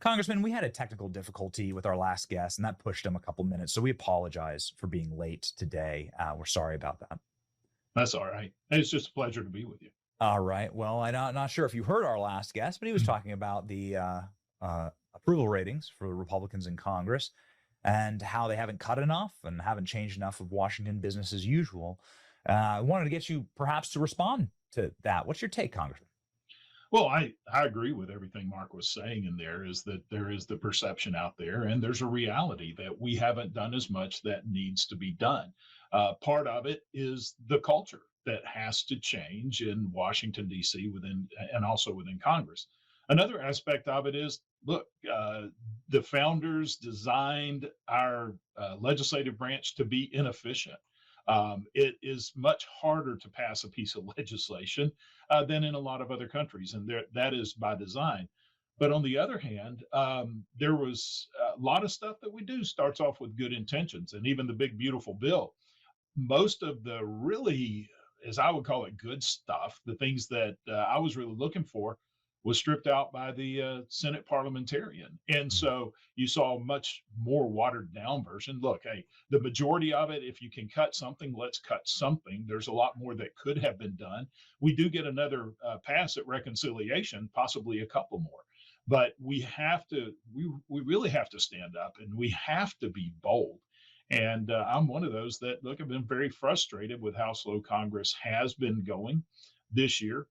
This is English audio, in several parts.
Congressman, we had a technical difficulty with our last guest, and that pushed him a couple minutes. So we apologize for being late today. We're sorry about that. That's all right. It's just a pleasure to be with you. All right. Well, I'm not sure if you heard our last guest, but he was talking about the approval ratings for Republicans in Congress and how they haven't cut enough and haven't changed enough of Washington business as usual. I wanted to get you perhaps to respond to that. What's your take, Congressman? Well, I agree with everything Mark was saying in there is that there is the perception out there, and there's a reality that we haven't done as much that needs to be done. Part of it is the culture that has to change in Washington, D.C., within and also within Congress. Another aspect of it is look, the founders designed our legislative branch to be inefficient. It is much harder to pass a piece of legislation than in a lot of other countries, and that is by design. But on the other hand, there was a lot of stuff that we do starts off with good intentions, and even the big beautiful bill. Most of the really, as I would call it, good stuff, the things that I was really looking for, was stripped out by the Senate parliamentarian. And so you saw a much more watered down version. Look, hey, the majority of it, if you can cut something, let's cut something. There's a lot more that could have been done. We do get another pass at reconciliation, possibly a couple more. But we really have to stand up and we have to be bold. And I'm one of those that, look, I've been very frustrated with how slow Congress has been going this year.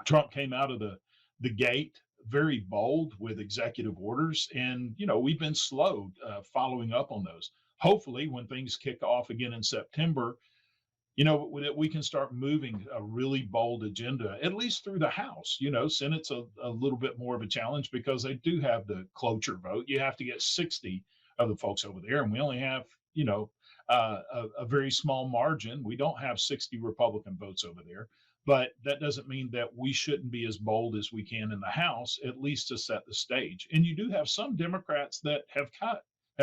Trump came out of the gate very bold with executive orders, and we've been slow following up on those. Hopefully, when things kick off again in September, that we can start moving a really bold agenda, at least through the House. Senate's a little bit more of a challenge because they do have the cloture vote. You have to get 60 of the folks over there, and we only have a very small margin. We don't have 60 Republican votes over there. But that doesn't mean that we shouldn't be as bold as we can in the House, at least to set the stage. And you do have some Democrats that have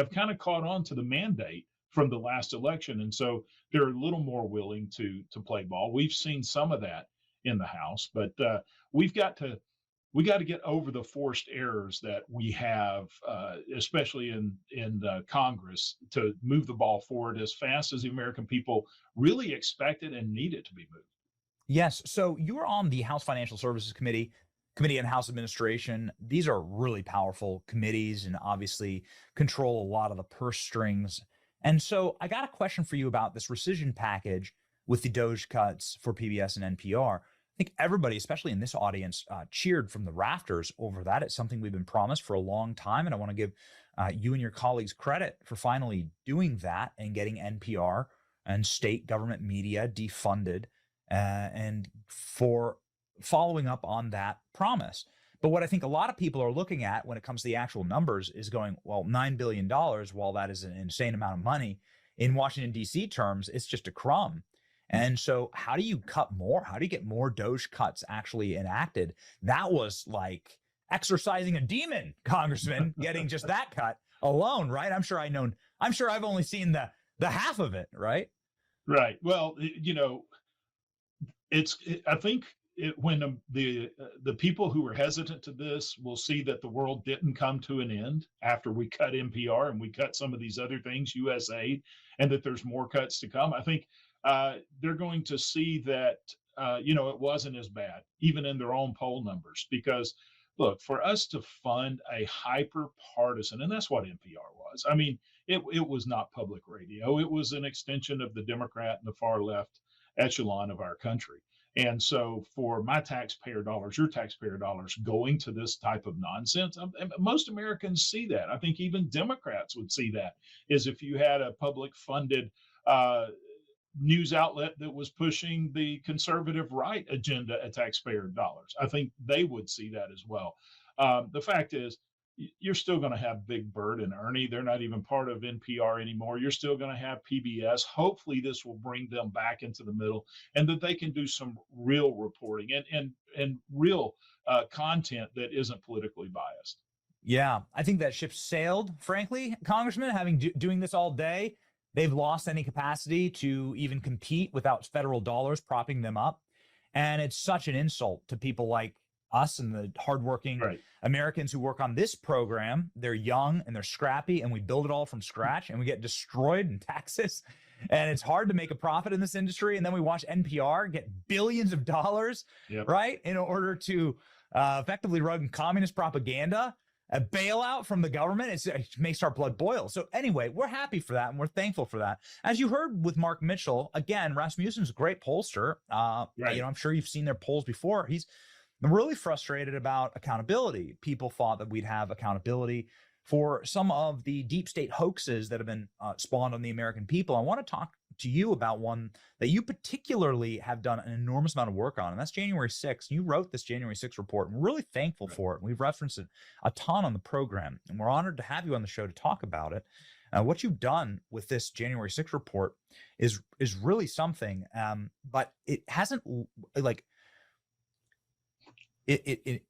kind of caught on to the mandate from the last election, and so they're a little more willing to play ball. We've seen some of that in the House, but we've got to we got to get over the forced errors that we have, especially in Congress, to move the ball forward as fast as the American people really expect it and need it to be moved. Yes. So you were on the House Financial Services Committee on House Administration. These are really powerful committees and obviously control a lot of the purse strings. And so I got a question for you about this rescission package with the DOGE cuts for PBS and NPR. I think everybody, especially in this audience, cheered from the rafters over that. It's something we've been promised for a long time. And I want to give you and your colleagues credit for finally doing that and getting NPR and state government media defunded and for following up on that promise. But what I think a lot of people are looking at when it comes to the actual numbers is going, well, $9 billion, while that is an insane amount of money, in Washington, D.C. terms, it's just a crumb. And so how do you cut more? How do you get more DOGE cuts actually enacted? That was like exorcising a demon, Congressman, getting just that cut alone, right? I'm sure I've only seen the half of it, right? Right. Well, I think when the people who were hesitant to this will see that the world didn't come to an end after we cut NPR and we cut some of these other things, USAID, and that there's more cuts to come. I think they're going to see that it wasn't as bad, even in their own poll numbers. Because look, for us to fund a hyper partisan, and that's what NPR was. I mean, it was not public radio. It was an extension of the Democrat and the far left echelon of our country. And so for my taxpayer dollars, your taxpayer dollars going to this type of nonsense, most Americans see that. I think even Democrats would see that, is if you had a public funded news outlet that was pushing the conservative right agenda at taxpayer dollars. I think they would see that as well. The fact is, you're still going to have Big Bird and Ernie. They're not even part of NPR anymore. You're still going to have PBS. Hopefully this will bring them back into the middle and that they can do some real reporting and real content that isn't politically biased. Yeah, I think that ship sailed, frankly, Congressman, doing this all day. They've lost any capacity to even compete without federal dollars propping them up. And it's such an insult to people like us and the hardworking Right. Americans who work on this program. They're young and they're scrappy, and we build it all from scratch, and we get destroyed in taxes. And it's hard to make a profit in this industry. And then we watch NPR get billions of dollars, Yep. right, in order to effectively run communist propaganda, a bailout from the government. It makes our blood boil. So anyway, we're happy for that, and we're thankful for that. As you heard with Mark Mitchell, again, Rasmussen's a great pollster. Right. I'm sure you've seen their polls before. He's really frustrated about accountability. People thought that we'd have accountability for some of the deep state hoaxes that have been spawned on the American people. I want to talk to you about one that you particularly have done an enormous amount of work on, and that's January 6th. You wrote this January 6th report, and we're really thankful Right. for it. We've referenced it a ton on the program, and we're honored to have you on the show to talk about it. What you've done with this January 6th report is really something, but it hasn't, like, it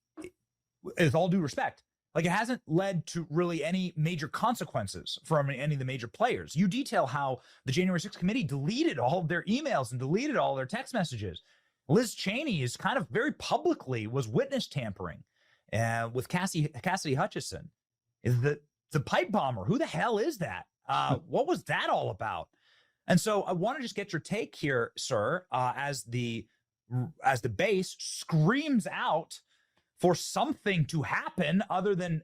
with all due respect, like, it hasn't led to really any major consequences from any of the major players. You detail how the January 6th committee deleted all of their emails and deleted all their text messages. Liz Cheney is kind of very publicly was witness tampering with Cassidy Hutchinson. Is the pipe bomber? Who the hell is that? What was that all about? And so I want to just get your take here, sir, as the base screams out for something to happen other than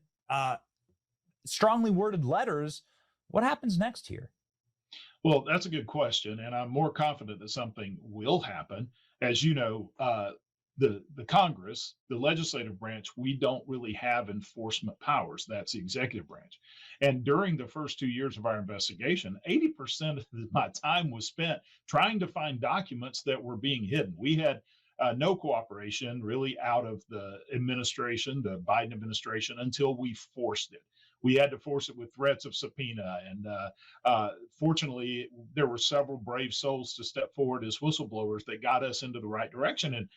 strongly worded letters. What happens next here? Well, that's a good question, and I'm more confident that something will happen. As you know, the Congress, the legislative branch, we don't really have enforcement powers. That's the executive branch. And during the first 2 years of our investigation, 80% of my time was spent trying to find documents that were being hidden. We had no cooperation really out of the administration, the Biden administration, until we forced it. We had to force it with threats of subpoena. And fortunately, there were several brave souls to step forward as whistleblowers that got us into the right direction. And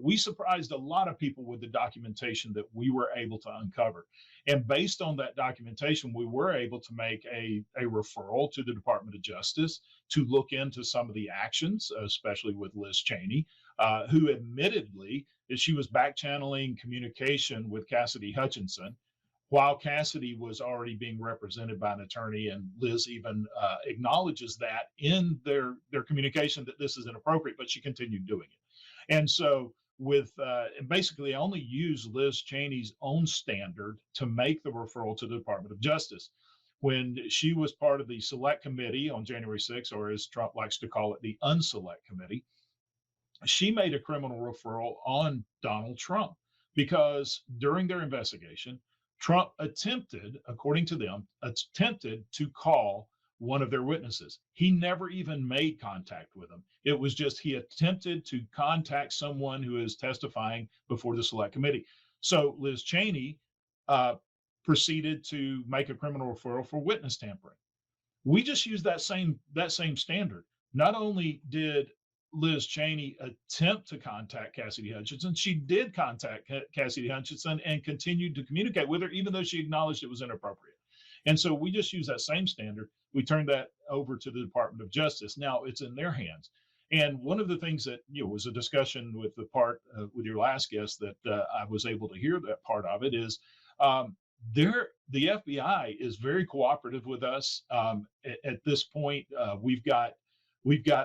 we surprised a lot of people with the documentation that we were able to uncover. And based on that documentation, we were able to make a referral to the Department of Justice to look into some of the actions, especially with Liz Cheney, who admittedly that she was back channeling communication with Cassidy Hutchinson while Cassidy was already being represented by an attorney. And Liz even acknowledges that in their communication that this is inappropriate, but she continued doing it. And so with basically I only use Liz Cheney's own standard to make the referral to the Department of Justice. When she was part of the select committee on January 6th, or as Trump likes to call it, the unselect committee, she made a criminal referral on Donald Trump because during their investigation, Trump attempted, according to them, attempted to call one of their witnesses. He never even made contact with them. It was just he attempted to contact someone who is testifying before the select committee. So Liz Cheney proceeded to make a criminal referral for witness tampering. We just used that same standard. Not only did Liz Cheney attempt to contact Cassidy Hutchinson, she did contact Cassidy Hutchinson and continued to communicate with her, even though she acknowledged it was inappropriate. And so we just use that same standard. We turned that over to the Department of Justice. Now it's in their hands. And one of the things that was a discussion with the part with your last guest that I was able to hear that part of it is the FBI is very cooperative with us. At this point, we've got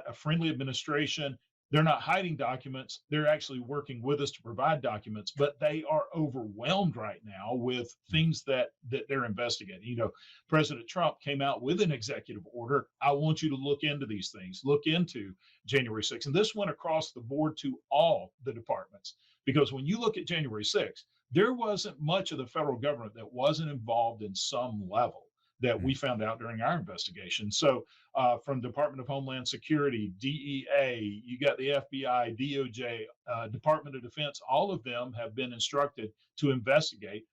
a friendly administration. They're not hiding documents. They're actually working with us to provide documents, but they are overwhelmed right now with things that they're investigating. President Trump came out with an executive order. I want you to look into these things, look into January 6th. And this went across the board to all the departments, because when you look at January 6th, there wasn't much of the federal government that wasn't involved in some level that we found out during our investigation. So from Department of Homeland Security, DEA, you got the FBI, DOJ, Department of Defense, all of them have been instructed to investigate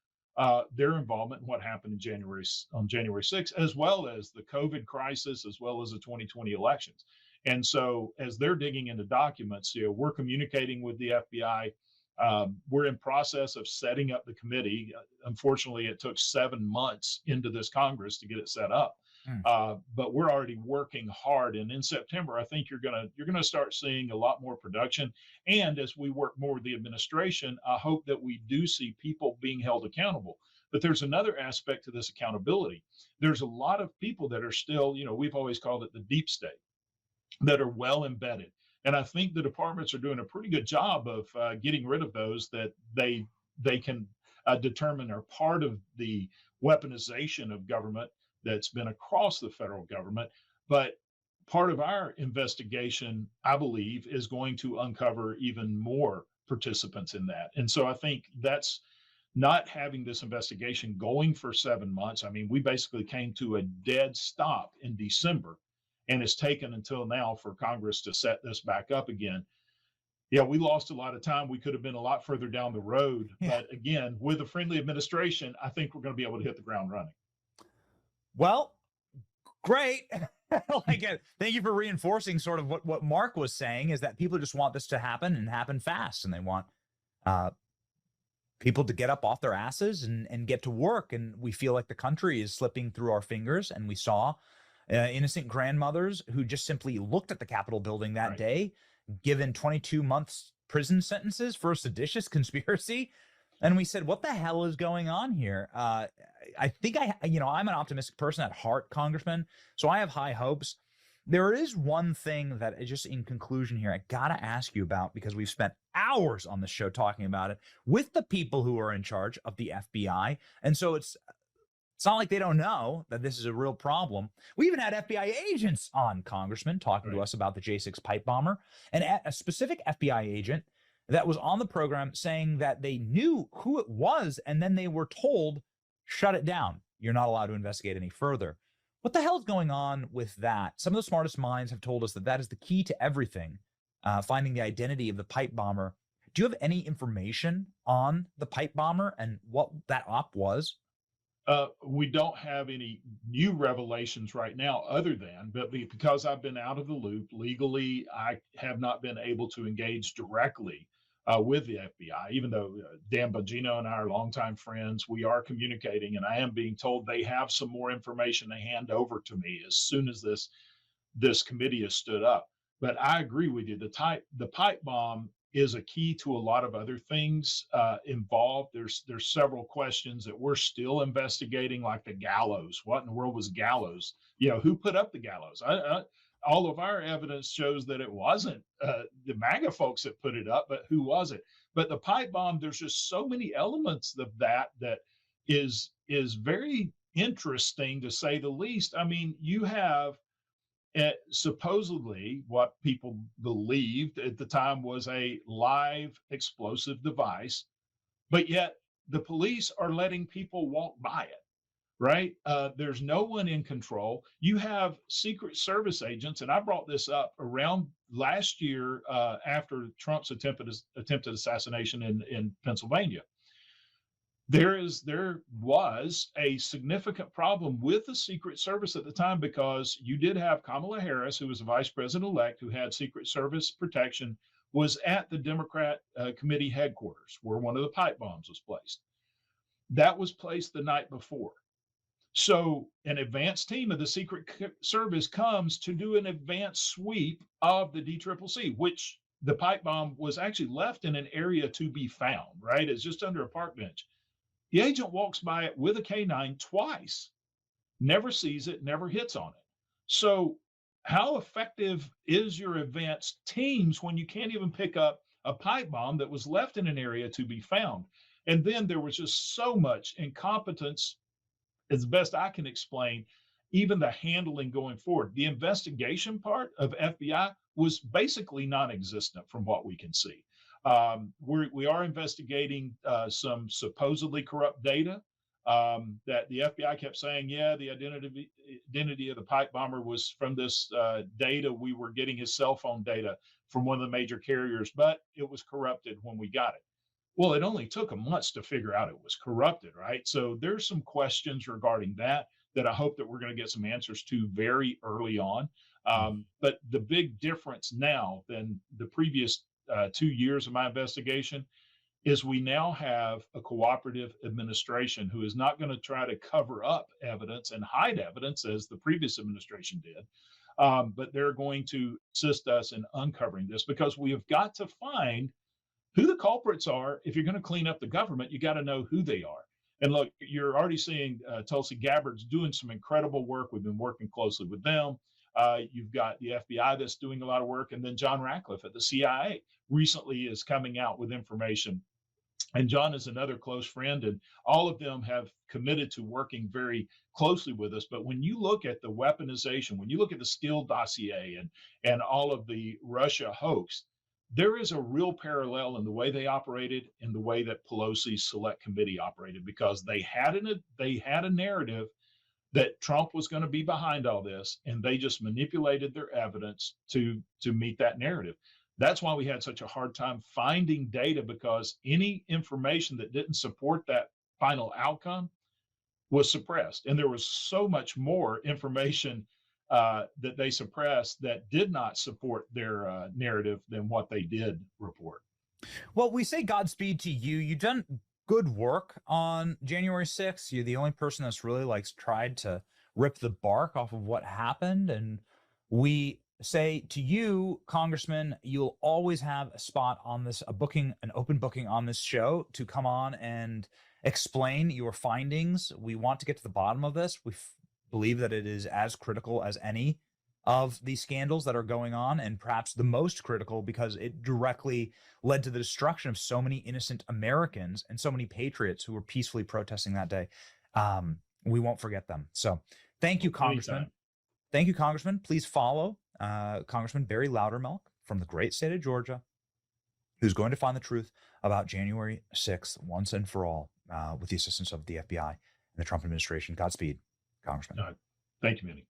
their involvement in what happened on January 6th, as well as the COVID crisis, as well as the 2020 elections. And so as they're digging into documents, we're communicating with the FBI. We're in process of setting up the committee. Unfortunately, it took 7 months into this Congress to get it set up. Mm. But we're already working hard, and in September, I think you're gonna start seeing a lot more production. And as we work more with the administration, I hope that we do see people being held accountable. But there's another aspect to this accountability. There's a lot of people that are still, we've always called it the deep state, that are well embedded. And I think the departments are doing a pretty good job of getting rid of those that they can determine are part of the weaponization of government that's been across the federal government. But part of our investigation, I believe, is going to uncover even more participants in that. And so I think that's not having this investigation going for 7 months. I mean, we basically came to a dead stop in December, and it's taken until now for Congress to set this back up again. Yeah, we lost a lot of time. We could have been a lot further down the road. Yeah. But again, with a friendly administration, I think we're going to be able to hit the ground running. Well, great. Thank you for reinforcing sort of what Mark was saying, is that people just want this to happen and happen fast, and they want uh, people to get up off their asses and get to work. And we feel like the country is slipping through our fingers. And we saw innocent grandmothers who just simply looked at the Capitol building that Right. day, given 22 months prison sentences for a seditious conspiracy. And we said, what the hell is going on here? I think I'm an optimistic person at heart, Congressman. So I have high hopes. There is one thing that just in conclusion here, I got to ask you about, because we've spent hours on the show talking about it with the people who are in charge of the FBI. And so it's not like they don't know that this is a real problem. We even had FBI agents on, Congressman, talking to Right. us about the J6 pipe bomber, and a specific FBI agent that was on the program saying that they knew who it was, and then they were told, shut it down. You're not allowed to investigate any further. What the hell is going on with that? Some of the smartest minds have told us that that is the key to everything, finding the identity of the pipe bomber. Do you have any information on the pipe bomber and what that op was? We don't have any new revelations right now, other than, but because I've been out of the loop legally, I have not been able to engage directly with the FBI. Even though Dan Bongino and I are longtime friends, we are communicating, and I am being told they have some more information to hand over to me as soon as this committee has stood up. But I agree with you. The pipe bomb is a key to a lot of other things involved. There's several questions that we're still investigating, like the gallows. What in the world was gallows? Who put up the gallows? All of our evidence shows that it wasn't the MAGA folks that put it up, but who was it? But the pipe bomb, there's just so many elements of that is very interesting, to say the least. I mean, you have supposedly what people believed at the time was a live explosive device, but yet the police are letting people walk by it, right? There's no one in control. You have Secret Service agents, and I brought this up around last year after Trump's attempted assassination in Pennsylvania. There was a significant problem with the Secret Service at the time, because you did have Kamala Harris, who was the vice president elect, who had Secret Service protection, was at the Democrat committee headquarters where one of the pipe bombs was placed. That was placed the night before. So an advanced team of the Secret Service comes to do an advanced sweep of the DCCC, which the pipe bomb was actually left in an area to be found, right? It's just under a park bench. The agent walks by it with a K9 twice, never sees it, never hits on it. So, how effective is your advanced teams when you can't even pick up a pipe bomb that was left in an area to be found? And then there was just so much incompetence, as best I can explain, even the handling going forward. The investigation part of FBI was basically non existent from what we can see. We are investigating some supposedly corrupt data that the FBI kept saying, yeah, the identity of the pipe bomber was from this data. We were getting his cell phone data from one of the major carriers, but it was corrupted when we got it. Well, it only took them months to figure out it was corrupted, right? So there's some questions regarding that I hope that we're going to get some answers to very early on. But the big difference now than the previous 2 years of my investigation is we now have a cooperative administration who is not going to try to cover up evidence and hide evidence as the previous administration did, but they're going to assist us in uncovering this because we have got to find who the culprits are. If you're going to clean up the government, you got to know who they are. And look, you're already seeing Tulsi Gabbard's doing some incredible work. We've been working closely with them. You've got the FBI that's doing a lot of work, and then John Ratcliffe at the CIA recently is coming out with information. And John is another close friend, and all of them have committed to working very closely with us. But when you look at the weaponization, when you look at the Steele dossier and all of the Russia hoax, there is a real parallel in the way they operated and the way that Pelosi's select committee operated, because they had a narrative that Trump was going to be behind all this, and they just manipulated their evidence to meet that narrative. That's why we had such a hard time finding data, because any information that didn't support that final outcome was suppressed, and there was so much more information that they suppressed that did not support their narrative than what they did report. Well, we say Godspeed to you. You've done good work on January 6th. You're the only person that's really like tried to rip the bark off of what happened. And we say to you, Congressman, you'll always have a spot on this, an open booking on this show to come on and explain your findings. We want to get to the bottom of this. We believe that it is as critical as any of these scandals that are going on, and perhaps the most critical because it directly led to the destruction of so many innocent Americans and so many patriots who were peacefully protesting that day. We won't forget them. So thank you, Congressman. Anytime. Thank you, Congressman. Please follow Congressman Barry Loudermilk from the great state of Georgia, who's going to find the truth about January 6th once and for all with the assistance of the FBI and the Trump administration. Godspeed, Congressman. Thank you, Manny.